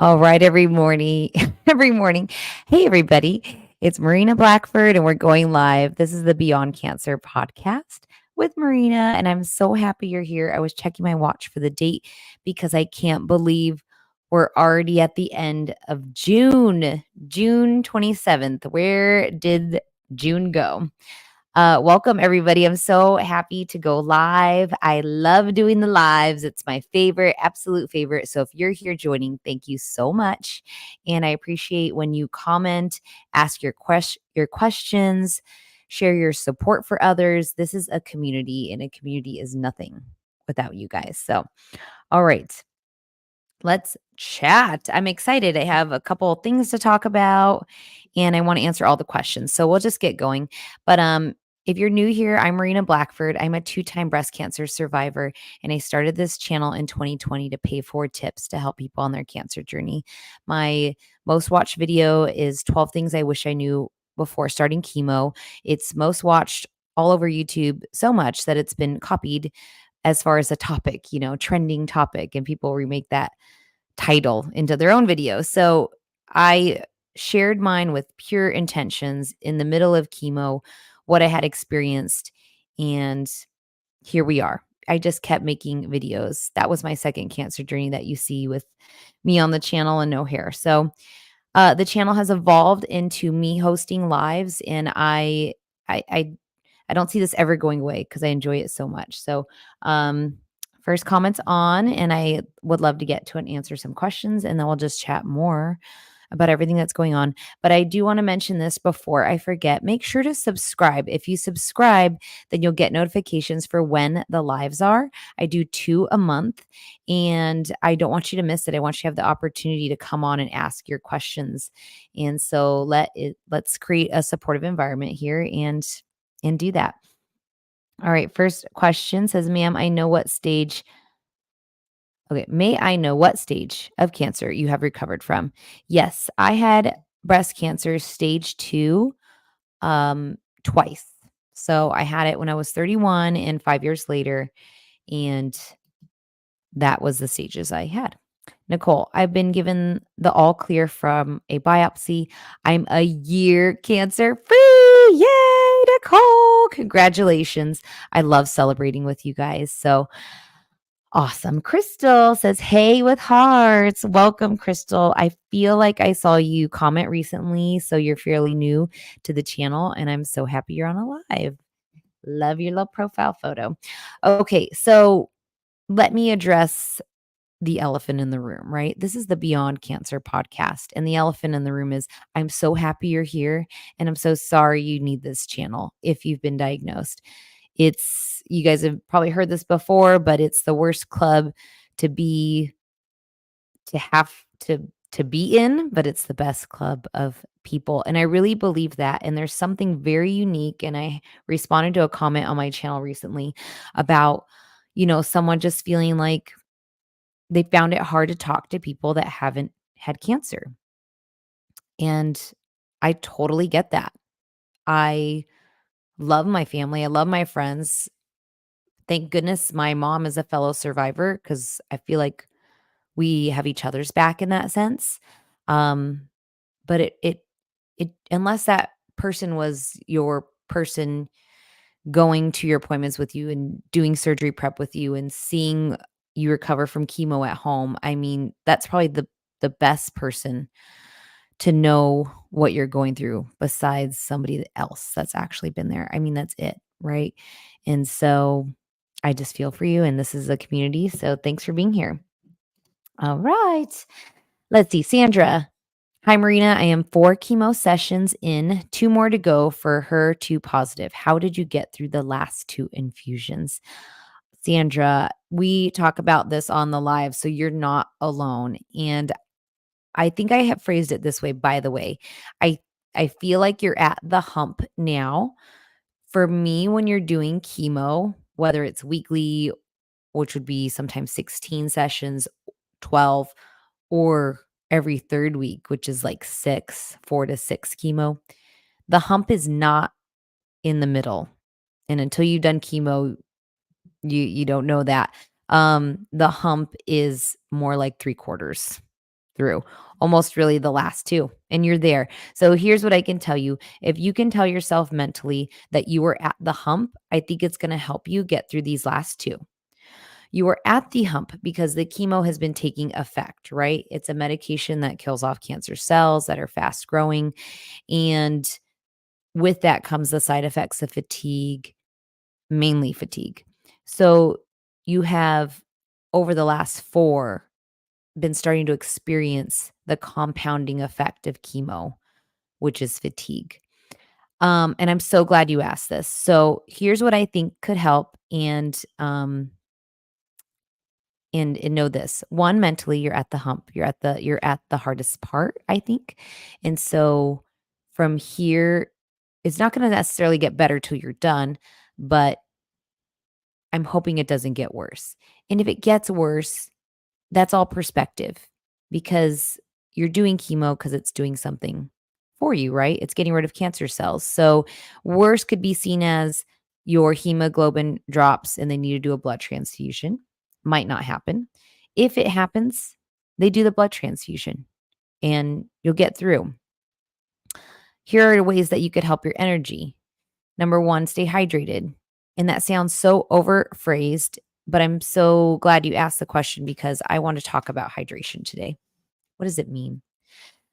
All right, every morning, every morning. Hey, everybody. It's Marina Blackford, and we're going live. This is the Beyond Cancer podcast with Marina, and I'm so happy you're here. I was checking my watch for the date because I can't believe we're already at the end of June, June 27th. Where did June go? Welcome, everybody. I'm so happy to go live. I love doing the lives. It's my favorite, absolute favorite. So if you're here joining, thank you so much. And I appreciate when you comment, ask your questions, share your support for others. This is a community, and a community is nothing without you guys. So, all right. Let's chat. I'm excited. I have a couple of things to talk about and I want to answer all the questions. So we'll just get going. But if you're new here, I'm Marina Blackford. I'm a two-time breast cancer survivor and I started this channel in 2020 to pay forward tips to help people on their cancer journey. My most watched video is 12 things I wish I knew before starting chemo. It's most watched all over YouTube so much that it's been copied as far as a topic, trending topic, and people remake that title into their own videos. So I shared mine with pure intentions in the middle of chemo, what I had experienced, and here we are. I just kept making videos. That was my second cancer journey that you see with me on the channel and no hair. So the channel has evolved into me hosting lives, and I, I I don't see this ever going away because I enjoy it so much. So, first comments on, and I would love to get to and answer some questions, and then we'll just chat more about everything that's going on. But I do want to mention this before I forget. Make sure to subscribe. If you subscribe, then you'll get notifications for when the lives are. I do 2 a month, and I don't want you to miss it. I want you to have the opportunity to come on and ask your questions. And so let's create a supportive environment here and do that. All right, first question says, "Ma'am, I know what stage Okay, may I know what stage of cancer you have recovered from?" Yes, I had breast cancer stage 2 twice. So I had it when I was 31 and 5 years later, and that was the stages I had. Nicole, I've been given the all clear from a biopsy. I'm a year cancer free. Yay, Nicole. Congratulations. I love celebrating with you guys. So awesome. Crystal says, "Hey with hearts." Welcome, Crystal. I feel like I saw you comment recently. So you're fairly new to the channel, and I'm so happy you're on a live. Love your little profile photo. Okay, so let me address the elephant in the room, right? This is the Beyond Cancer podcast. And the elephant in the room is I'm so happy you're here. And I'm so sorry you need this channel if you've been diagnosed. You guys have probably heard this before, but it's the worst club to be, to have to be in, but it's the best club of people. And I really believe that. And there's something very unique. And I responded to a comment on my channel recently about, someone just feeling like they found it hard to talk to people that haven't had cancer. And I totally get that. I love my family. I love my friends. Thank goodness my mom is a fellow survivor because I feel like we have each other's back in that sense. Um, but it unless that person was your person going to your appointments with you and doing surgery prep with you and seeing you recover from chemo at home, I mean, that's probably the best person to know what you're going through besides somebody else that's actually been there. I mean, that's it, right? And so I just feel for you, and this is a community, so thanks for being here. All right. Let's see, Sandra. "Hi, Marina. I am 4 chemo sessions in, 2 more to go for HER2 positive. How did you get through the last 2 infusions?" Sandra, we talk about this on the live, so you're not alone. And I think I have phrased it this way, by the way. I I feel like you're at the hump now. For me, when you're doing chemo, whether it's weekly, which would be sometimes 16 sessions, 12, or every 3rd week, which is like 4 to 6 chemo, the hump is not in the middle. And until you've done chemo, you don't know that. The hump is more like 3 quarters. through, almost really the last two, and you're there. So here's what I can tell you. If you can tell yourself mentally that you are at the hump, I think it's going to help you get through these last two. You are at the hump because the chemo has been taking effect, right? It's a medication that kills off cancer cells that are fast growing. And with that comes the side effects of fatigue, mainly fatigue. So you have, over the last four, been starting to experience the compounding effect of chemo, which is fatigue. And I'm so glad you asked this. So here's what I think could help, and know this. One, mentally, you're at the hump. You're at the hardest part, I think. And so from here, it's not going to necessarily get better till you're done, but I'm hoping it doesn't get worse. And if it gets worse, that's all perspective, because you're doing chemo because it's doing something for you, right? It's getting rid of cancer cells. So worse could be seen as your hemoglobin drops and they need to do a blood transfusion. Might not happen. If it happens, they do the blood transfusion and you'll get through. Here are ways that you could help your energy. Number one, stay hydrated. And that sounds so overphrased, but I'm so glad you asked the question because I want to talk about hydration today. What does it mean?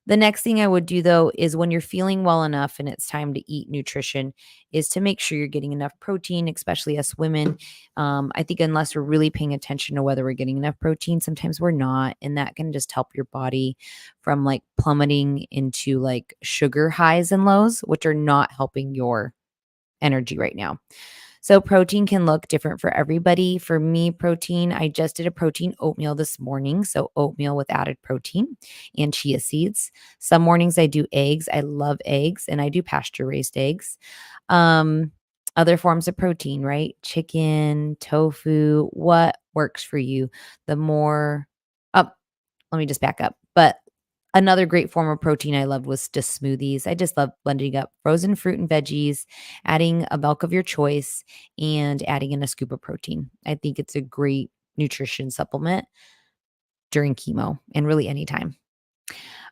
The next thing I would do, though, is when you're feeling well enough and it's time to eat nutrition, is to make sure you're getting enough protein, especially us women. I think unless we're really paying attention to whether we're getting enough protein, sometimes we're not. And that can just help your body from like plummeting into like sugar highs and lows, which are not helping your energy right now. So protein can look different for everybody. For me, protein, I just did a protein oatmeal this morning. So oatmeal with added protein and chia seeds. Some mornings I do eggs. I love eggs and I do pasture raised eggs. Um, Other forms of protein, right? Chicken, tofu, what works for you? The more, oh, let me just back up. But another great form of protein I loved was just smoothies. I just love blending up frozen fruit and veggies, adding a milk of your choice, and adding in a scoop of protein. I think it's a great nutrition supplement during chemo and really anytime.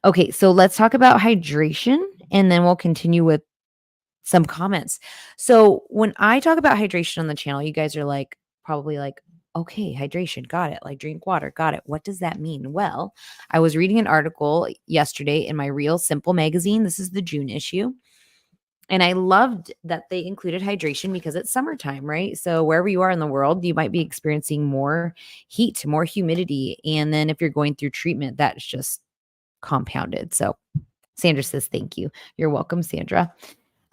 Okay, so let's talk about hydration and then we'll continue with some comments. So when I talk about hydration on the channel, you guys are like, probably like, okay, hydration, got it. Like drink water, got it. What does that mean? Well, I was reading an article yesterday in my Real Simple magazine. This is the June issue. And I loved that they included hydration because it's summertime, right? So wherever you are in the world, you might be experiencing more heat, more humidity. And then if you're going through treatment, that's just compounded. So Sandra says, thank you. You're welcome, Sandra.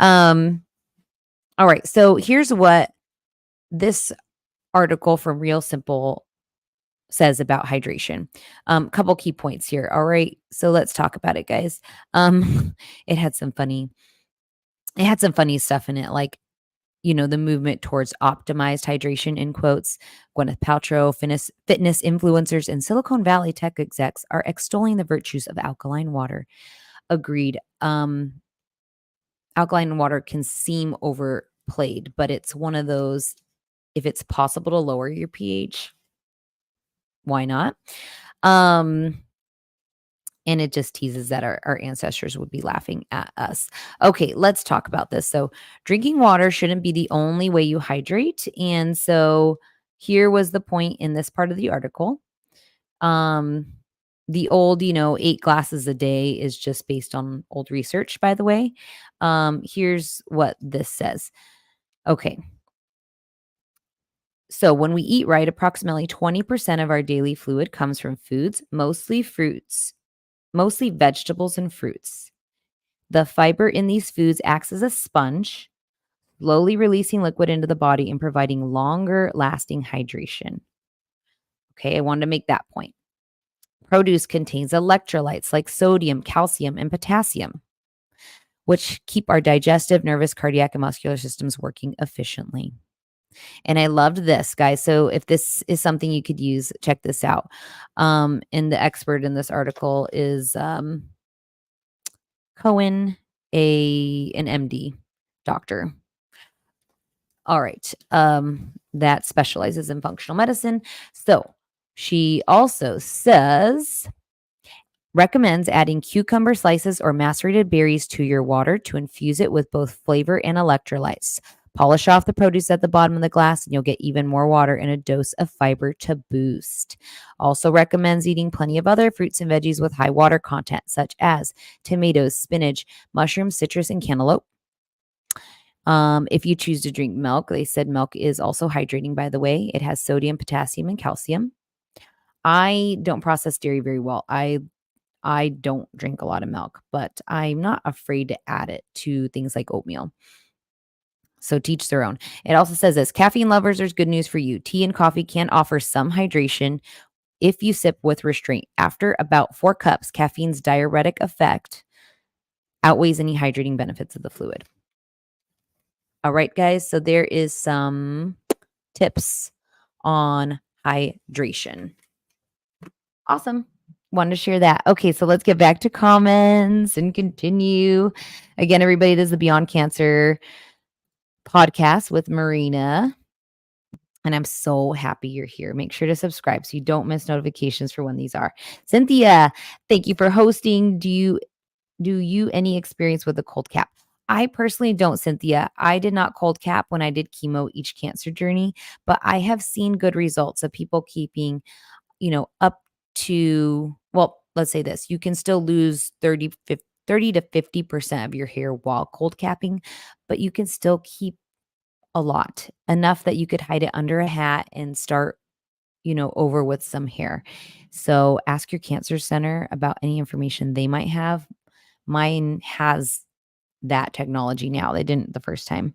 All right. So here's what this article from Real Simple says about hydration. Couple key points here. All right. So let's talk about it, guys. Um, it had some funny, it had some funny stuff in it, like, the movement towards optimized hydration in quotes. Gwyneth Paltrow, fitness influencers, and Silicon Valley tech execs are extolling the virtues of alkaline water. Agreed. Alkaline water can seem overplayed, but it's one of those, if it's possible to lower your pH, why not? And it just teases that our ancestors would be laughing at us. Okay, let's talk about this. So drinking water shouldn't be the only way you hydrate. And so here was the point in this part of the article. Um, the old, 8 glasses a day is just based on old research, by the way. Here's what this says. Okay. So when we eat right, approximately 20% of our daily fluid comes from foods, mostly fruits, mostly vegetables and fruits. The fiber in these foods acts as a sponge, slowly releasing liquid into the body and providing longer lasting hydration. Okay, I wanted to make that point. Produce contains electrolytes like sodium, calcium, and potassium, which keep our digestive, nervous, cardiac, and muscular systems working efficiently. And I loved this, guys. So if this is something you could use, check this out. And the expert in this article is Cohen, an MD doctor. All right. That specializes in functional medicine. So she also says Recommends adding cucumber slices or macerated berries to your water to infuse it with both flavor and electrolytes. Polish off the produce at the bottom of the glass, and you'll get even more water and a dose of fiber to boost. Also recommends eating plenty of other fruits and veggies with high water content, such as tomatoes, spinach, mushrooms, citrus, and cantaloupe. If you choose to drink milk, they said milk is also hydrating, by the way. It has sodium, potassium, and calcium. I don't process dairy very well. I don't drink a lot of milk, but I'm not afraid to add it to things like oatmeal. So teach their own. It also says this: caffeine lovers, there's good news for you. Tea and coffee can offer some hydration if you sip with restraint. After about 4 cups, caffeine's diuretic effect outweighs any hydrating benefits of the fluid. All right, guys. So there is some tips on hydration. Awesome. Wanted to share that. Okay, so let's get back to comments and continue. Again, everybody, this is the Beyond Cancer podcast with Marina. And I'm so happy you're here. Make sure to subscribe so you don't miss notifications for when these are. Cynthia, thank you for hosting. Do you any experience with a cold cap? I personally don't, Cynthia. I did not cold cap when I did chemo each cancer journey, but I have seen good results of people keeping, up to, well, let's say this, you can still lose 30 to 50% of your hair while cold capping, but you can still keep a lot, enough that you could hide it under a hat and start, over with some hair. So ask your cancer center about any information they might have. Mine has that technology now. They didn't the first time.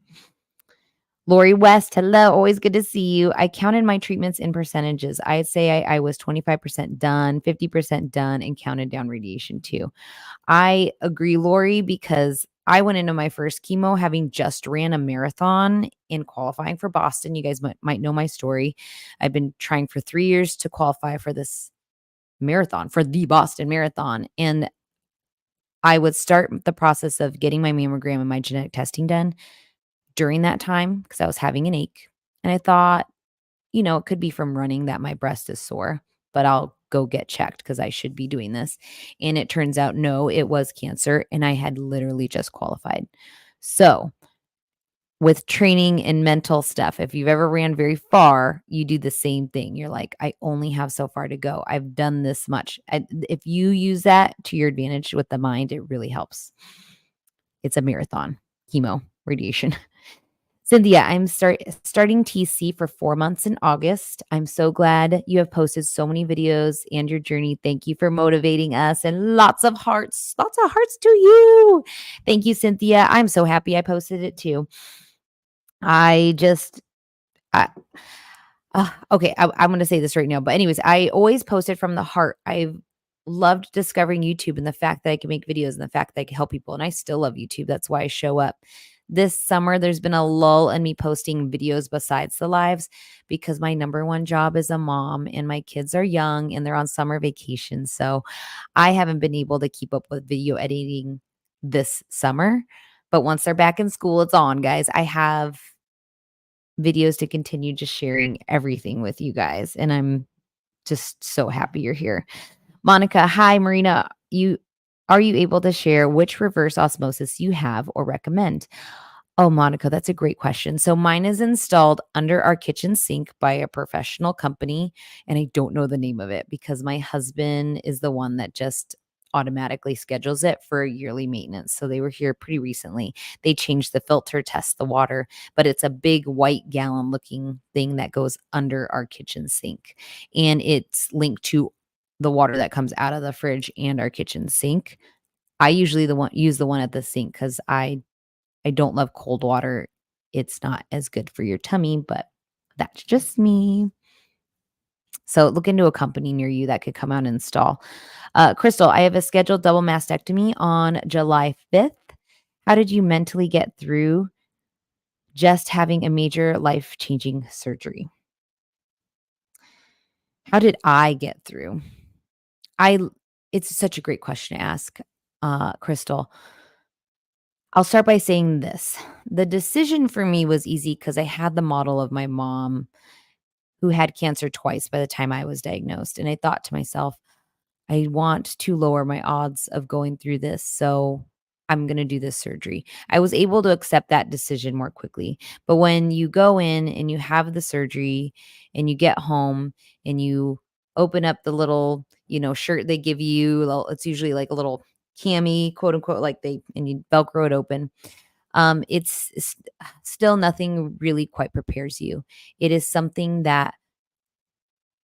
Lori West, hello. Always good to see you. I counted my treatments in percentages. I'd say I was 25% done, 50% done, and counted down radiation too. I agree, Lori, because I went into my first chemo having just ran a marathon in qualifying for Boston. You guys might know my story. I've been trying for 3 years to qualify for this marathon, for the Boston Marathon. And I would start the process of getting my mammogram and my genetic testing done during that time because I was having an ache. And I thought, it could be from running that my breast is sore, but I'll go get checked because I should be doing this. And it turns out, no, it was cancer. And I had literally just qualified. So with training and mental stuff, if you've ever ran very far, you do the same thing. You're like, I only have so far to go. I've done this much. If you use that to your advantage with the mind, it really helps. It's a marathon, chemo, radiation. Cynthia, I'm starting TC for 4 months in August. I'm so glad you have posted so many videos and your journey. Thank you for motivating us, and lots of hearts to you. Thank you, Cynthia. I'm so happy I posted it too. Okay, I'm going to say this right now. But anyways, I always posted from the heart. I've loved discovering YouTube and the fact that I can make videos and the fact that I can help people. And I still love YouTube. That's why I show up. This summer, there's been a lull in me posting videos besides the lives because my number one job is a mom and my kids are young and they're on summer vacation. So I haven't been able to keep up with video editing this summer. But once they're back in school, it's on, guys. I have videos to continue just sharing everything with you guys. And I'm just so happy you're here. Monica, hi, Marina. Are you able to share which reverse osmosis you have or recommend? Oh, Monica, that's a great question. So mine is installed under our kitchen sink by a professional company, and I don't know the name of it because my husband is the one that just automatically schedules it for yearly maintenance. So they were here pretty recently. They changed the filter, test the water, but it's a big white gallon looking thing that goes under our kitchen sink. And it's linked to the water that comes out of the fridge and our kitchen sink. I usually use the one at the sink because I don't love cold water. It's not as good for your tummy, but that's just me. So look into a company near you that could come out and install. Crystal, I have a scheduled double mastectomy on July 5th. How did you mentally get through just having a major life-changing surgery? How did I get through? It's such a great question to ask, Crystal. I'll start by saying this. The decision for me was easy because I had the model of my mom who had cancer twice by the time I was diagnosed. And I thought to myself, I want to lower my odds of going through this, so I'm gonna do this surgery. I was able to accept that decision more quickly. But when you go in and you have the surgery and you get home and you open up the little, shirt they give you, it's usually like a little cami, quote unquote, like and you Velcro it open. It's still nothing really quite prepares you. It is something that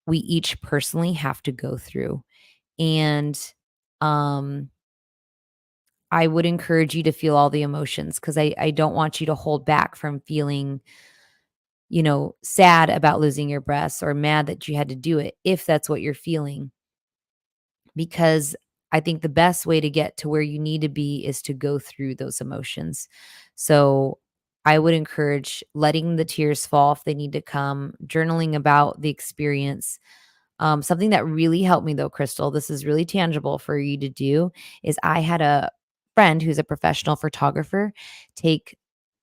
we each personally have to go through. And um I would encourage you to feel all the emotions because I don't want you to hold back from feeling, sad about losing your breasts or mad that you had to do it if that's what you're feeling. Because I think the best way to get to where you need to be is to go through those emotions. So I would encourage letting the tears fall if they need to come, journaling about the experience. Something that really helped me though, Crystal, this is really tangible for you to do, is I had a friend who's a professional photographer take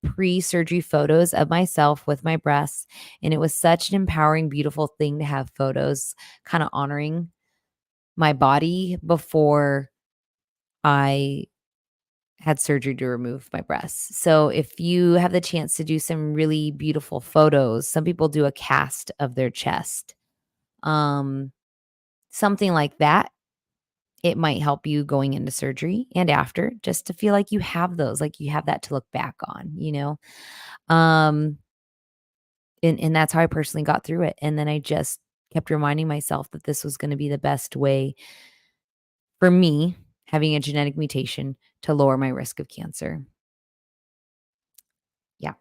pre-surgery photos of myself with my breasts. And it was such an empowering, beautiful thing to have photos kind of honoring my body before I had surgery to remove my breasts. So if you have the chance to do some really beautiful photos, some people do a cast of their chest. Um, Something like that, it might help you going into surgery and after just to feel like you have those, like you have that to look back on. Um, and that's how I personally got through it. And then I just kept reminding myself that this was going to be the best way for me having a genetic mutation to lower my risk of cancer. Yeah.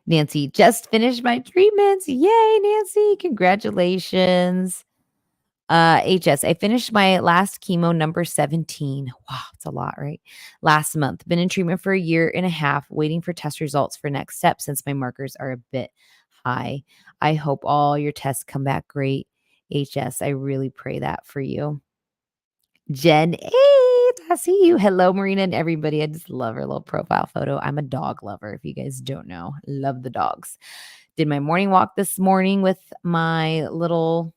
Nancy just finished my treatments. Yay, Nancy. Congratulations. HS, I finished my last chemo number 17. Wow, it's a lot, right? Last month. Been in treatment for a year and a half, waiting for test results for next steps since my markers are a bit high. I hope all your tests come back great. HS, I really pray that for you. Jen 8, I see you. Hello, Marina and everybody. I just love her little profile photo. I'm a dog lover, if you guys don't know. Love the dogs. Did my morning walk this morning with my little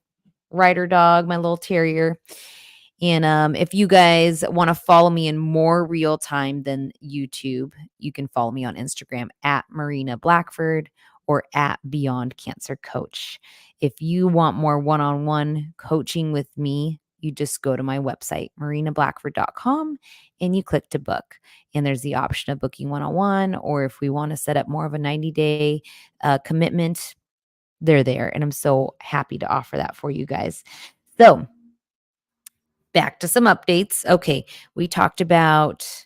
rider dog, my little terrier. And if you guys want to follow me in more real time than YouTube, you can follow me on Instagram at Marina Blackford or at Beyond Cancer Coach. If you want more one-on-one coaching with me, you just go to my website, marinablackford.com, and you click to book. And there's the option of booking one-on-one, or if we want to set up more of a 90-day commitment, they're there. And I'm so happy to offer that for you guys. So back to some updates. Okay. We talked about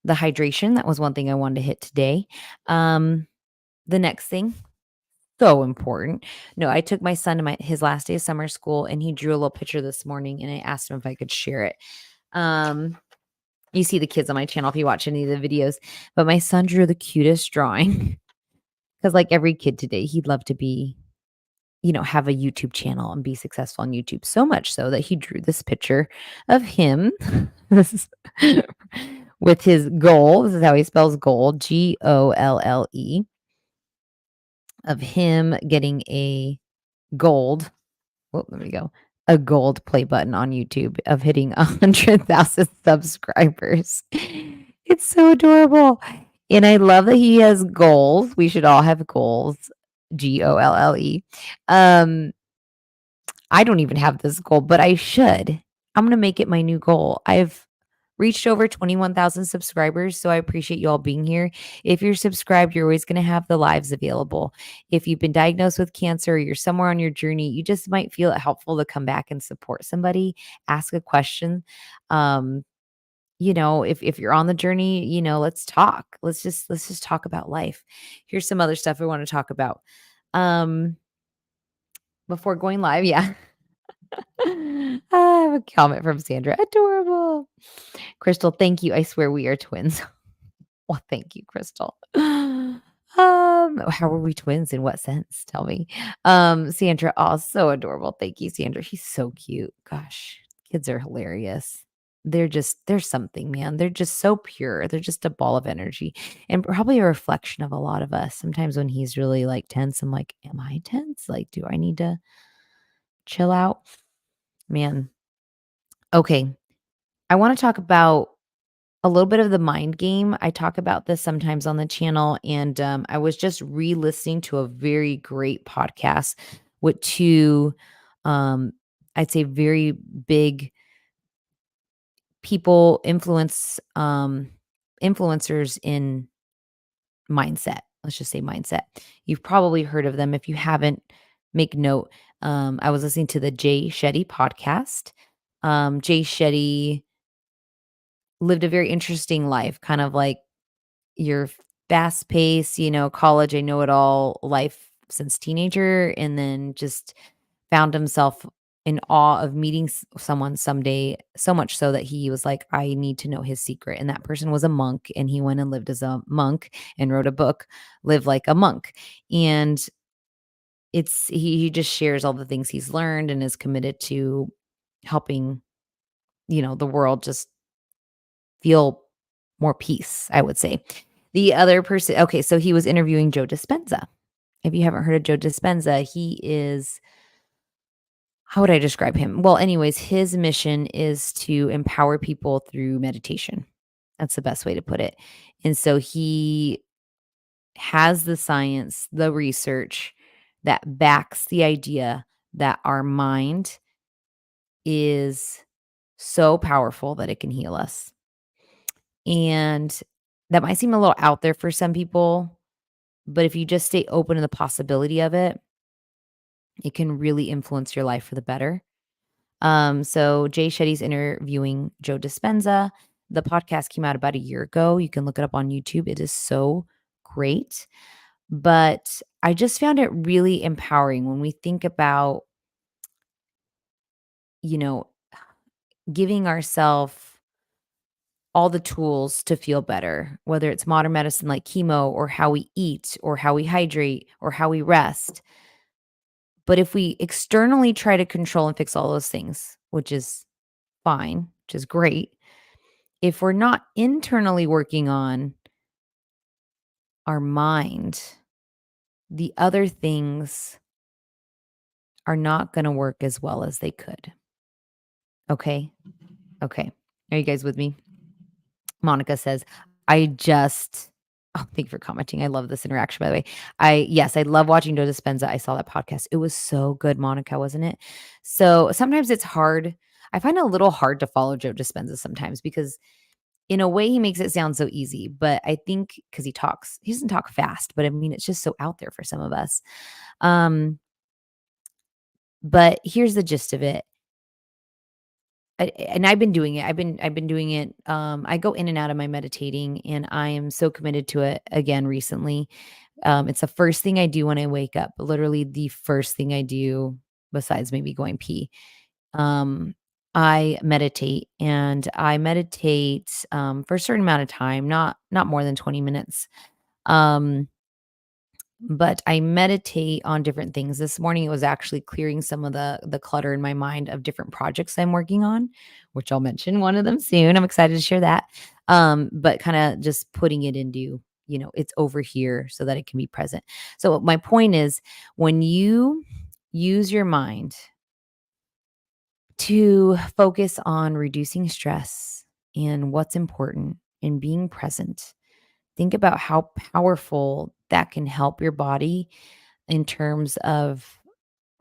the hydration. That was one thing I wanted to hit today. The next thing, so important. No, I took my son to his last day of summer school and he drew a little picture this morning and I asked him if I could share it. You see the kids on my channel if you watch any of the videos, but my son drew the cutest drawing because like every kid today, he'd love to be have a YouTube channel and be successful on YouTube. So much so that he drew this picture of him this is with his goal. This is how he spells goal, GOLLE, of him getting a gold. Well, there we go. A gold play button on YouTube of hitting 100,000 subscribers. It's so adorable. And I love that he has goals. We should all have goals. GOLLE. I don't even have this goal, but I should. I'm going to make it my new goal. I've reached over 21,000 subscribers, so I appreciate you all being here. If you're subscribed, you're always going to have the lives available. If you've been diagnosed with cancer, or you're somewhere on your journey, you just might feel it helpful to come back and support somebody, ask a question. If you're on the journey, let's talk. Let's just talk about life. Here's some other stuff I want to talk about. Before going live, yeah. I have a comment from Sandra. Adorable. Crystal, thank you. I swear we are twins. Well, thank you, Crystal. How are we twins? In what sense? Tell me. Sandra, oh, so adorable. Thank you, Sandra. She's so cute. Gosh, kids are hilarious. They're something, man. They're just so pure. They're just a ball of energy and probably a reflection of a lot of us. Sometimes when he's really like tense, I'm like, am I tense? Like, do I need to chill out. Man. Okay. I want to talk about a little bit of the mind game. I talk about this sometimes on the channel, and I was just re-listening to a very great podcast with two, um, I'd say, very big people influencers in mindset. Let's just say mindset. You've probably heard of them. If you haven't, make note. I was listening to the Jay Shetty podcast. Jay Shetty lived a very interesting life, kind of like your fast pace, college, I know it all life since teenager, and then just found himself in awe of meeting someone someday, so much so that he was like, I need to know his secret. And that person was a monk, and he went and lived as a monk and wrote a book, Live Like a Monk. And he just shares all the things he's learned and is committed to helping, the world just feel more peace, I would say. The other person, okay, so he was interviewing Joe Dispenza. If you haven't heard of Joe Dispenza, he is, how would I describe him? Well, anyways, his mission is to empower people through meditation. That's the best way to put it. And so he has the science, the research that backs the idea that our mind is so powerful that it can heal us. And that might seem a little out there for some people, but if you just stay open to the possibility of it, it can really influence your life for the better. So Jay Shetty's interviewing Joe Dispenza. The podcast came out about a year ago. You can look it up on YouTube. It is so great. But I just found it really empowering when we think about, you know, giving ourselves all the tools to feel better, whether it's modern medicine like chemo or how we eat or how we hydrate or how we rest. But if we externally try to control and fix all those things, which is fine, which is great, if we're not internally working on our mind, the other things are not going to work as well as they could. Okay. Okay. Are you guys with me? Monica says, I just oh, thank you for commenting. I love this interaction, by the way. Yes, I love watching Joe Dispenza. I saw that podcast. It was so good, Monica, wasn't it? So sometimes it's hard. I find it a little hard to follow Joe Dispenza sometimes because in a way he makes it sound so easy. But I think because he doesn't talk fast, but I mean, it's just so out there for some of us. But here's the gist of it. And I've been doing it. I've been doing it. I go in and out of my meditating, and I am so committed to it again recently. It's the first thing I do when I wake up. Literally the first thing I do besides maybe going pee. Um, I meditate, and I meditate for a certain amount of time, not more than 20 minutes. Um, but I meditate on different things. This morning, it was actually clearing some of the clutter in my mind of different projects I'm working on, which I'll mention one of them soon. I'm excited to share that. But kind of just putting it into, it's over here so that it can be present. So my point is when you use your mind to focus on reducing stress and what's important and being present, think about how powerful that can help your body in terms of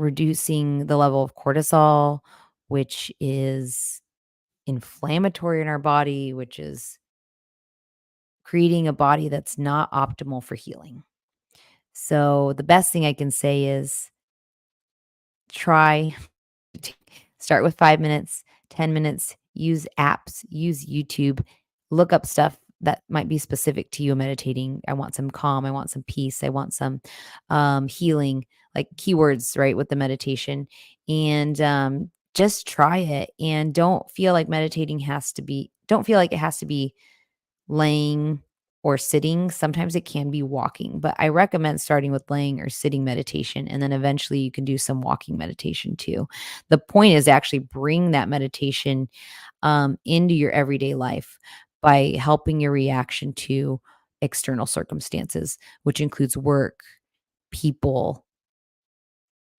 reducing the level of cortisol, which is inflammatory in our body, which is creating a body that's not optimal for healing. So, the best thing I can say is try start with 5 minutes, 10 minutes, use apps, use YouTube, look up stuff that might be specific to you meditating. I want some calm, I want some peace, I want some healing, like keywords, right, with the meditation. And just try it and don't feel like it has to be laying or sitting. Sometimes it can be walking, but I recommend starting with laying or sitting meditation. And then eventually you can do some walking meditation too. The point is actually bring that meditation into your everyday life by helping your reaction to external circumstances, which includes work, people,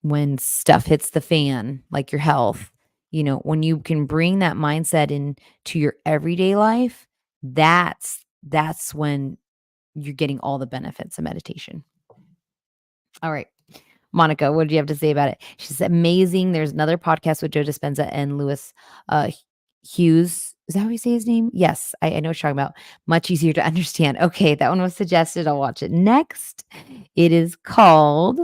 when stuff hits the fan, like your health, when you can bring that mindset into your everyday life, that's when you're getting all the benefits of meditation. All right. Monica, what do you have to say about it? She's amazing. There's another podcast with Joe Dispenza and Lewis uh, Hughes. Is that how you say his name? Yes, I know what you're talking about. Much easier to understand. Okay, that one was suggested. I'll watch it next. It is called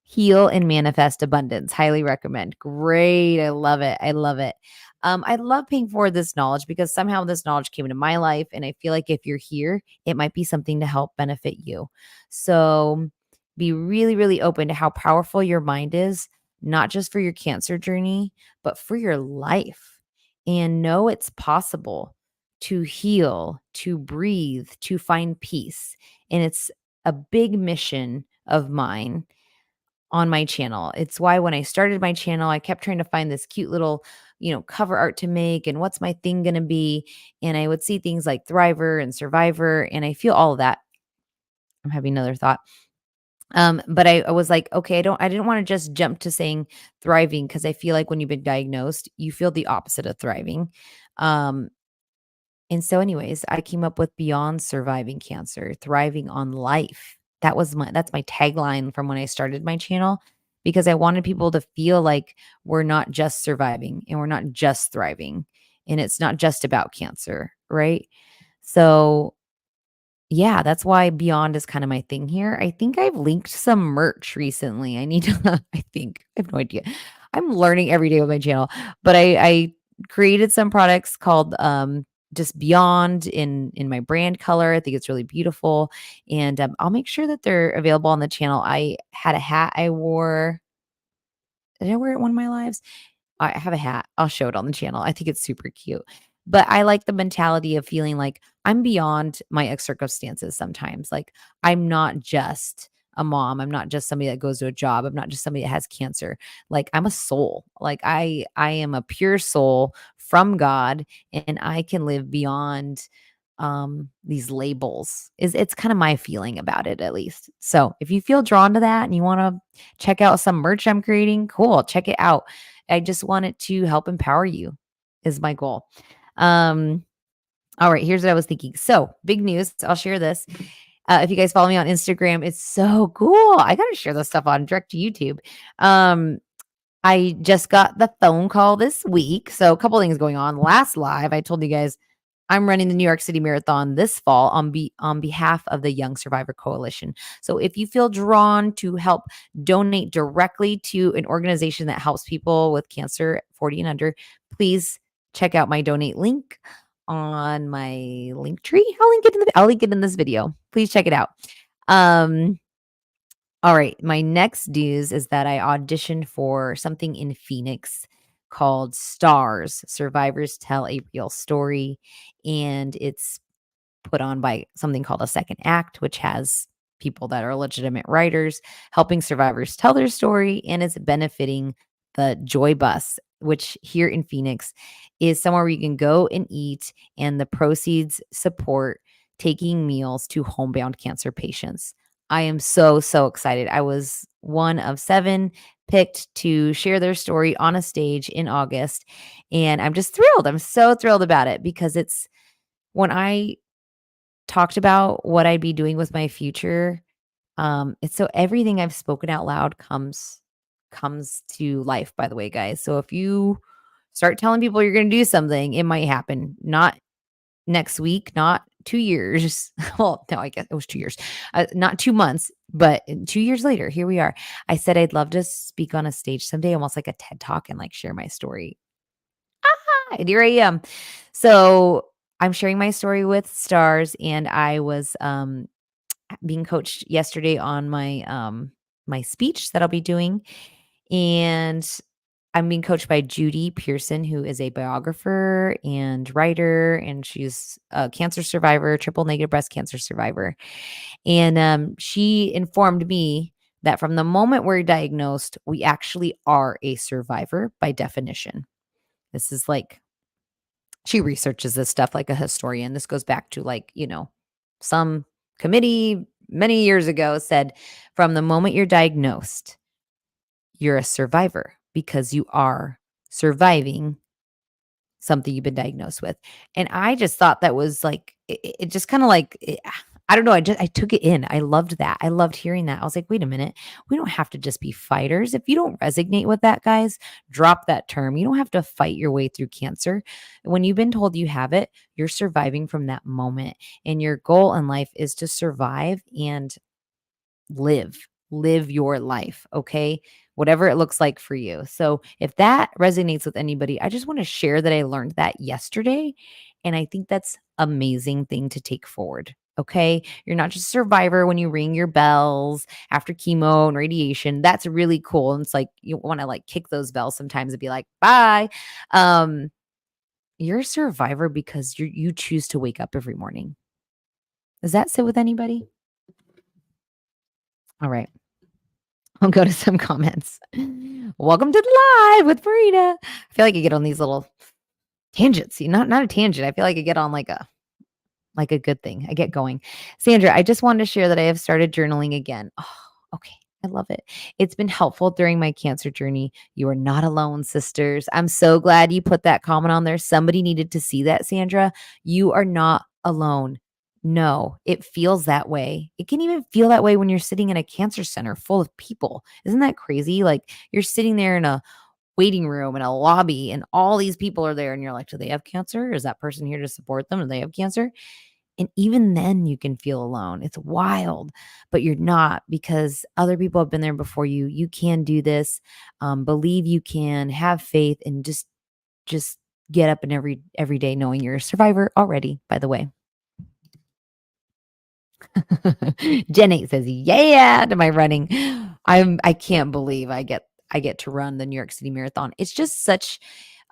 Heal and Manifest Abundance. Highly recommend. Great. I love it. I love it. I love paying forward this knowledge because somehow this knowledge came into my life. And I feel like if you're here, it might be something to help benefit you. So, be really, really open to how powerful your mind is, not just for your cancer journey, but for your life. And know it's possible to heal, to breathe, to find peace. And it's a big mission of mine on my channel. It's why when I started my channel, I kept trying to find this cute little, cover art to make and what's my thing going to be. And I would see things like Thriver and Survivor, and I feel all of that. I'm having another thought. But I was like, okay, I didn't want to just jump to saying thriving because I feel like when you've been diagnosed, you feel the opposite of thriving. Um, and so, anyways, I came up with beyond surviving cancer, thriving on life. That's my tagline from when I started my channel because I wanted people to feel like we're not just surviving and we're not just thriving and it's not just about cancer, right? So yeah, that's why Beyond is kinda my thing here. I think I've linked some merch recently. I need to I think. I have no idea. I'm learning every day with my channel, but I created some products called, just Beyond in my brand color. I think it's really beautiful, and, I'll make sure that they're available on the channel. I had a hat I wore. Did I wear it one of my lives? I have a hat. I'll show it on the channel. I think it's super cute. But I like the mentality of feeling like I'm beyond my ex circumstances sometimes. Like I'm not just a mom. I'm not just somebody that goes to a job. I'm not just somebody that has cancer. Like I'm a soul. Like I am a pure soul from God and I can live beyond these labels. It's kind of my feeling about it at least. So if you feel drawn to that and you want to check out some merch I'm creating, cool, check it out. I just want it to help empower you is my goal. Um, all right, here's what I was thinking. So, big news. I'll share this. If you guys follow me on Instagram, it's so cool. I got to share this stuff on direct to YouTube. Um, I just got the phone call this week. So, a couple things going on. Last live, I told you guys I'm running the New York City Marathon this fall on behalf of the Young Survivor Coalition. So if you feel drawn to help donate directly to an organization that helps people with cancer 40 and under, please check out my donate link on my link tree. I'll link it in this video. Please check it out. Um, all right. My next news is that I auditioned for something in Phoenix called Stars Survivors Tell a Real Story. And it's put on by something called a second act, which has people that are legitimate writers helping survivors tell their story. And it's benefiting the Joy Bus, which here in Phoenix is somewhere where you can go and eat, and the proceeds support taking meals to homebound cancer patients. I am so, so excited. I was one of 7 picked to share their story on a stage in August. And I'm just thrilled. I'm so thrilled about it because it's when I talked about what I'd be doing with my future, it's so everything I've spoken out loud comes to life, by the way, guys. So if you start telling people you're going to do something, it might happen. Not next week, not 2 years. Well, no, I guess it was 2 years. Not 2 months, but 2 years later, here we are. I said I'd love to speak on a stage someday, almost like a TED Talk and like share my story. And here I am. So I'm sharing my story with stars, and I was being coached yesterday on my speech that I'll be doing, and I'm being coached by Judy Pearson, who is a biographer and writer, and she's a cancer survivor, triple negative breast cancer survivor. And she informed me that from the moment we're diagnosed, we actually are a survivor by definition. This is like she researches this stuff like a historian. This goes back to like, some committee many years ago said from the moment you're diagnosed, You're a survivor because you are surviving something you've been diagnosed with. And I just thought that was like it just kinda like I don't know, I took it in. I loved that. I loved hearing that. I was like, "Wait a minute. We don't have to just be fighters. If you don't resonate with that, guys, drop that term. You don't have to fight your way through cancer. When you've been told you have it, you're surviving from that moment, and your goal in life is to survive and live your life, okay? Whatever it looks like for you. So, if that resonates with anybody, I just want to share that I learned that yesterday. And I think that's amazing thing to take forward. Okay. You're not just a survivor when you ring your bells after chemo and radiation. That's really cool. And it's like you want to like kick those bells sometimes and be like, bye. Um, you're a survivor because you choose to wake up every morning. Does that sit with anybody? All right. I'll go to some comments. Welcome to the live with Marina. I feel like I get on these little tangents. Not a tangent. I feel like I get on like a good thing. I get going. Sandra, I just wanted to share that I have started journaling again. Oh, okay. I love it. It's been helpful during my cancer journey. You are not alone, sisters. I'm so glad you put that comment on there. Somebody needed to see that, Sandra. You are not alone. No, it feels that way. It can even feel that way when you're sitting in a cancer center full of people. Isn't that crazy? Like you're sitting there in a waiting room in a lobby and all these people are there and you're like, do they have cancer? Is that person here to support them? Do they have cancer? And even then you can feel alone. It's wild, but you're not because other people have been there before you. You can do this. Believe you can, have faith, and just get up and every day knowing you're a survivor already, by the way. Jen 8 says, "Yeah," to my running. I can't believe I get to run the New York City Marathon. It's just such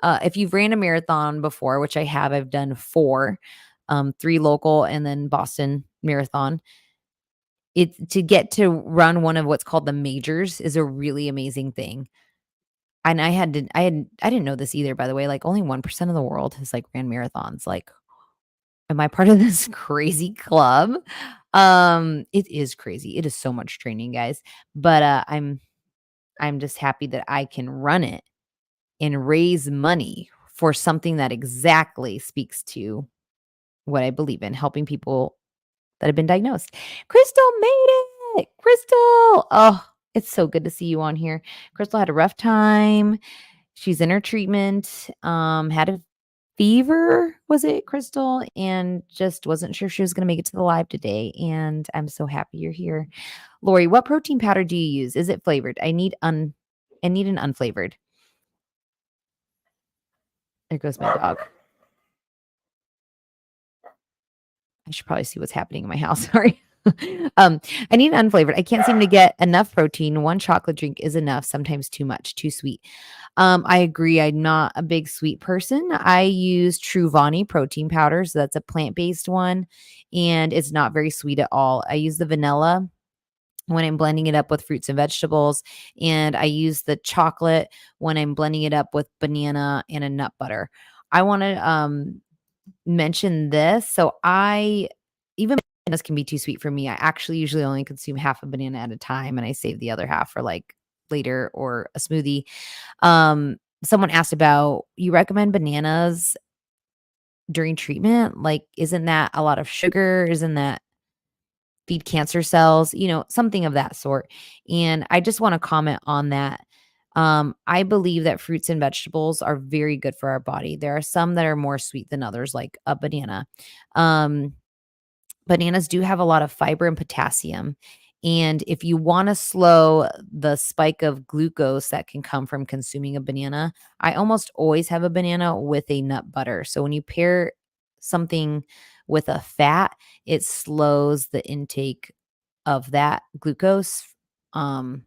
if you've ran a marathon before, which I have, I've done 4, 3 local and then Boston Marathon. It to get to run one of what's called the majors is a really amazing thing. And I didn't know this either, by the way, like only 1% of the world has like ran marathons. Like, am I part of this crazy club? It is crazy. It is so much training, guys. But I'm just happy that I can run it and raise money for something that exactly speaks to what I believe in, helping people that have been diagnosed. Crystal made it. Crystal. Oh, it's so good to see you on here. Crystal had a rough time. She's in her treatment. Had a fever, was it, Crystal? And just wasn't sure she was going to make it to the live today. And I'm so happy you're here. Lori, what protein powder do you use? Is it flavored? I need an unflavored. There goes my dog. I should probably see what's happening in my house. Sorry. I need unflavored. I can't seem to get enough protein. One chocolate drink is enough, sometimes too much, too sweet. I agree. I'm not a big sweet person. I use Truvani protein powder. So that's a plant-based one, and it's not very sweet at all. I use the vanilla when I'm blending it up with fruits and vegetables, and I use the chocolate when I'm blending it up with banana and a nut butter. I want to mention this. So I even bananas can be too sweet for me. I actually usually only consume half a banana at a time and I save the other half for like later or a smoothie. Someone asked about you recommend bananas during treatment? Like, isn't that a lot of sugar? Isn't that feed cancer cells? Something of that sort. And I just want to comment on that. I believe that fruits and vegetables are very good for our body. There are some that are more sweet than others, like a banana. Um, Bananas do have a lot of fiber and potassium. And if you want to slow the spike of glucose that can come from consuming a banana, I almost always have a banana with a nut butter. So when you pair something with a fat, it slows the intake of that glucose. Um,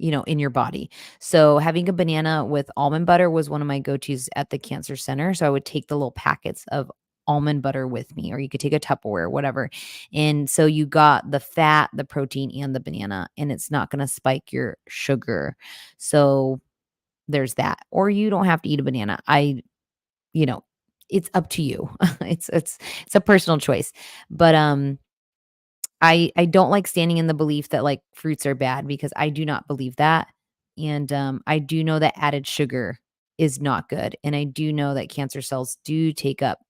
in your body. So having a banana with almond butter was one of my go-tos at the cancer center. So I would take the little packets of almond butter with me, or you could take a Tupperware, whatever. And so you got the fat, the protein, and the banana, and it's not going to spike your sugar. So there's that. Or you don't have to eat a banana. You know, it's up to you. It's a personal choice. But I don't like standing in the belief that like fruits are bad because I do not believe that. And I do know that added sugar is not good. And I do know that cancer cells do take up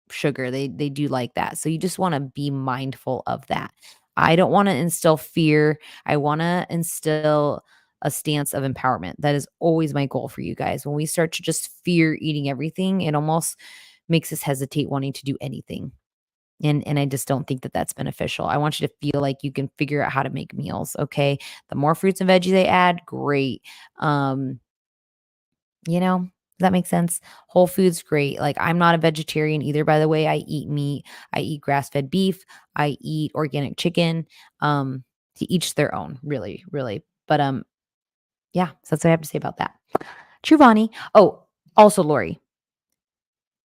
sugar. They do like that. So you just want to be mindful of that. I don't want to instill fear. I want to instill a stance of empowerment. That is always my goal for you guys. When we start to just fear eating everything, it almost makes us hesitate wanting to do anything. And I just don't think that that's beneficial. I want you to feel like you can figure out how to make meals, okay? The more fruits and veggies they add, great. Um, does that make sense? Whole foods, great. Like, I'm not a vegetarian either, by the way. I eat meat. I eat grass-fed beef. I eat organic chicken. To each their own, really, really. But yeah, so that's what I have to say about that. Truvani. Oh, also Lori,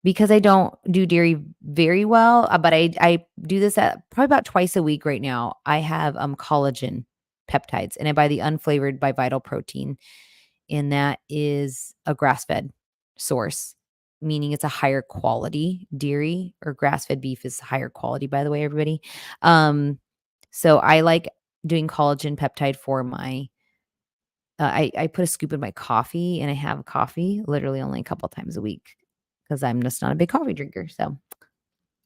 because I don't do dairy very well, but I do this at probably about twice a week right now. I have collagen peptides, and I buy the unflavored by Vital Protein, and that is a grass-fed source, meaning it's a higher quality dairy, or grass-fed beef is higher quality, by the way, everybody. So I like doing collagen peptide for my I put a scoop in my coffee, and I have coffee literally only a couple times a week because I'm just not a big coffee drinker. So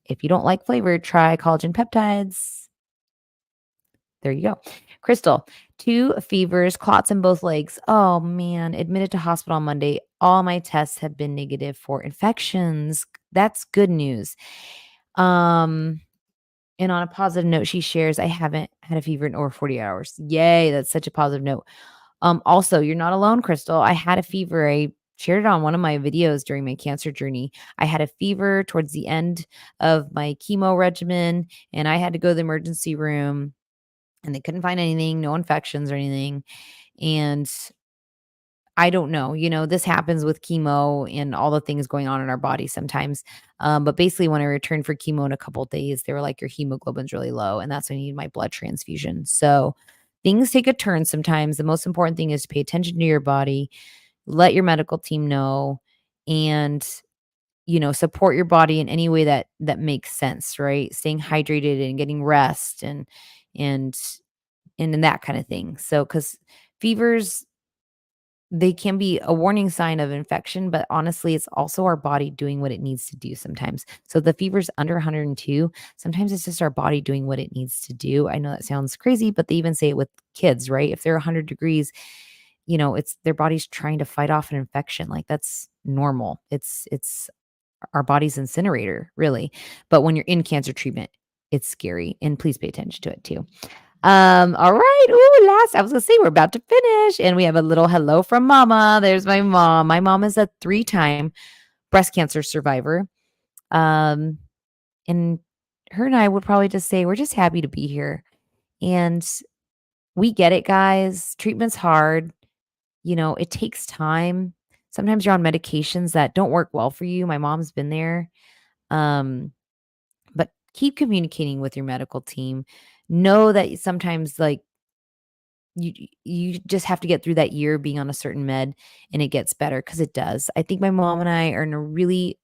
if you don't like flavor, try collagen peptides. There you go. Crystal, 2 fevers, clots in both legs. Oh man, admitted to hospital on Monday. All my tests have been negative for infections. That's good news. Um, and on a positive note, she shares, I haven't had a fever in over 40 hours. Yay, that's such a positive note. Also, you're not alone, Crystal. I had a fever. I shared it on one of my videos during my cancer journey. I had a fever towards the end of my chemo regimen, and I had to go to the emergency room, and they couldn't find anything, no infections or anything. And I don't know, this happens with chemo and all the things going on in our body sometimes. But basically, when I returned for chemo in a couple of days, they were like, your hemoglobin's really low. And that's when I need my blood transfusion. So things take a turn sometimes. The most important thing is to pay attention to your body, let your medical team know, and support your body in any way that makes sense, right? Staying hydrated and getting rest and and that kind of thing. So, because fevers, they can be a warning sign of infection, but honestly, it's also our body doing what it needs to do sometimes. So the fever's under 102. Sometimes it's just our body doing what it needs to do. I know that sounds crazy, but they even say it with kids, right? If they're 100 degrees, it's their body's trying to fight off an infection. Like, that's normal. It's our body's incinerator, really. But when you're in cancer treatment, it's scary. And please pay attention to it too. All right. Ooh, I was gonna say we're about to finish, and we have a little hello from mama. There's my mom. My mom is a 3-time breast cancer survivor. Um, and her and I would probably just say we're just happy to be here. And we get it, guys. Treatment's hard. It takes time. Sometimes you're on medications that don't work well for you. My mom's been there. But keep communicating with your medical team. Know that sometimes, like, you just have to get through that year being on a certain med, and it gets better, because it does. I think my mom and I are in a really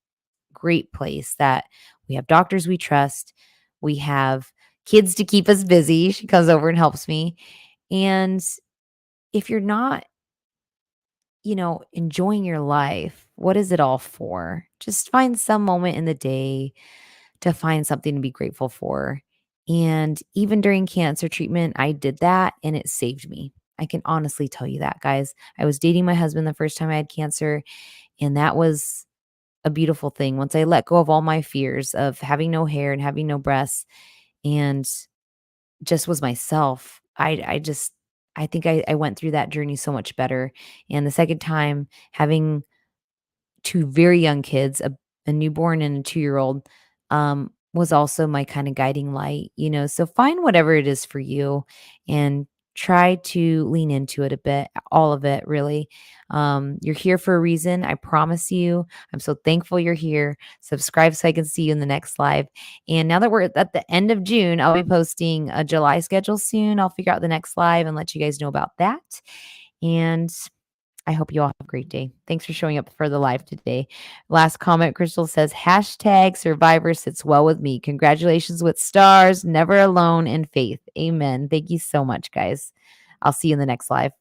great place that we have doctors we trust. We have kids to keep us busy. She comes over and helps me. And if you're not, enjoying your life, what is it all for? Just find some moment in the day to find something to be grateful for. And even during cancer treatment, I did that, and it saved me. I can honestly tell you that, guys. I was dating my husband the first time I had cancer, and that was a beautiful thing. Once I let go of all my fears of having no hair and having no breasts, and just was myself, I think I went through that journey so much better. And the second time, having 2 very young kids, a newborn and a 2-year-old, was also my kinda guiding light. So find whatever it is for you and try to lean into it a bit, all of it, really. You're here for a reason, I promise you. I'm so thankful you're here. Subscribe so I can see you in the next live. And now that we're at the end of June, I'll be posting a July schedule soon. I'll figure out the next live and let you guys know about that. And I hope you all have a great day. Thanks for showing up for the live today. Last comment, Crystal says, hashtag survivor sits well with me. Congratulations with stars, never alone in faith. Amen. Thank you so much, guys. I'll see you in the next live.